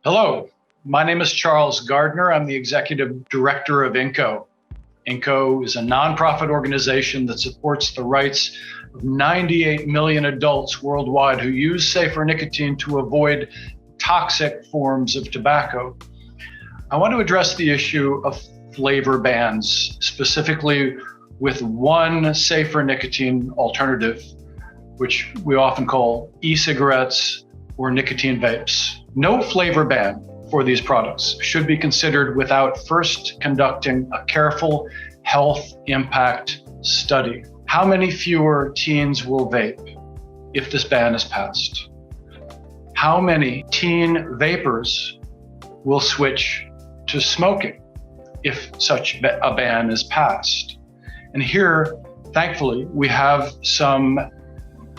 Hello, my name is Charles Gardner. I'm the executive director of INCO. INCO is a nonprofit organization that supports the rights of 98 million adults worldwide who use safer nicotine to avoid toxic forms of tobacco. I want to address the issue of flavor bans, specifically with one safer nicotine alternative, which we often call e-cigarettes or nicotine vapes. No flavor ban for these products should be considered without first conducting a careful health impact study. How many fewer teens will vape if this ban is passed? How many teen vapors will switch to smoking if such a ban is passed? And here, thankfully, we have some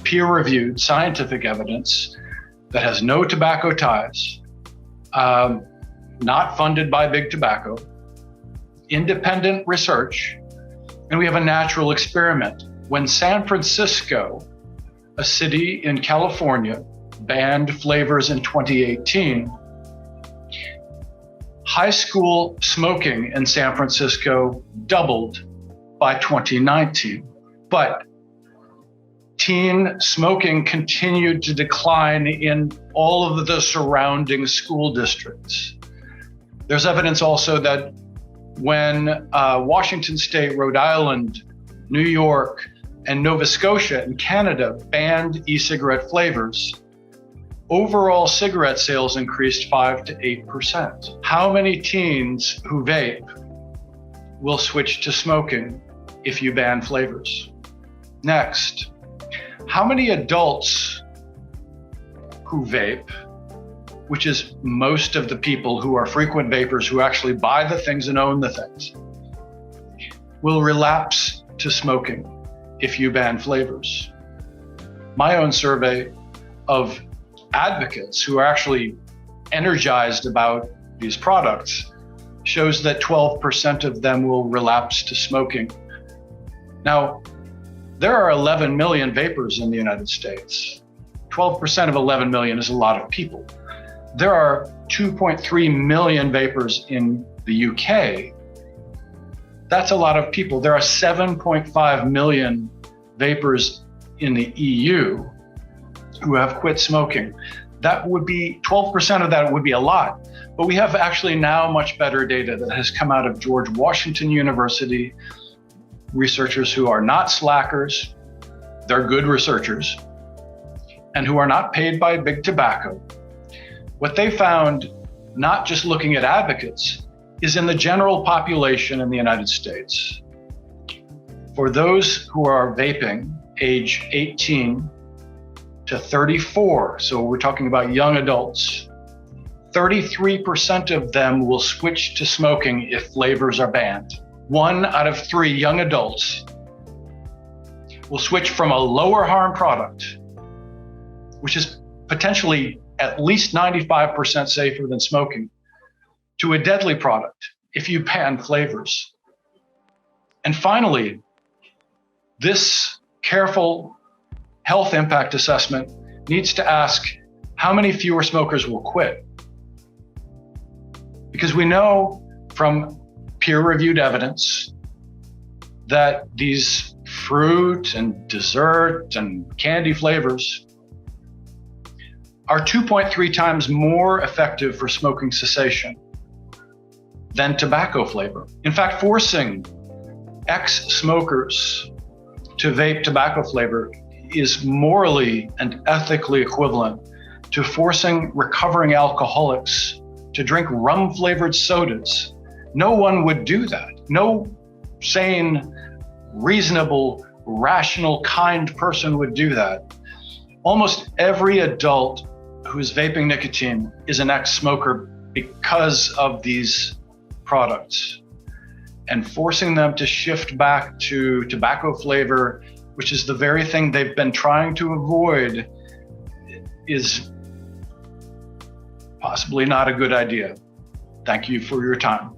peer-reviewed scientific evidence that has no tobacco ties, not funded by big tobacco, independent research, and we have a natural experiment. When San Francisco, a city in California, banned flavors in 2018, high school smoking in San Francisco doubled by 2019, but teen smoking continued to decline in all of the surrounding school districts. There's evidence also that when Washington State, Rhode Island, New York, and Nova Scotia in Canada banned e-cigarette flavors, overall cigarette sales increased 5 to 8%. How many teens who vape will switch to smoking if you ban flavors? Next, how many adults who vape, which is most of the people who are frequent vapors who actually buy the things and own the things, will relapse to smoking if you ban flavors? My own survey of advocates who are actually energized about these products shows that 12% of them will relapse to smoking. Now, there are 11 million vapors in the United States. 12% of 11 million is a lot of people. There are 2.3 million vapors in the UK. That's a lot of people. There are 7.5 million vapors in the EU who have quit smoking. That would be 12% of that would be a lot. But we have actually now much better data that has come out of George Washington University, researchers who are not slackers, they're good researchers, and who are not paid by big tobacco. What they found, not just looking at advocates, is in the general population in the United States. For those who are vaping age 18 to 34, so we're talking about young adults, 33% of them will switch to smoking if flavors are banned. 1 out of 3 young adults will switch from a lower harm product, which is potentially at least 95% safer than smoking, to a deadly product if you ban flavors. And finally, this careful health impact assessment needs to ask how many fewer smokers will quit. Because we know from peer-reviewed evidence that these fruit and dessert and candy flavors are 2.3 times more effective for smoking cessation than tobacco flavor. In fact, forcing ex-smokers to vape tobacco flavor is morally and ethically equivalent to forcing recovering alcoholics to drink rum-flavored sodas. No one would do that. No sane, reasonable, rational, kind person would do that. Almost every adult who is vaping nicotine is an ex-smoker because of these products. And forcing them to shift back to tobacco flavor, which is the very thing they've been trying to avoid, is possibly not a good idea. Thank you for your time.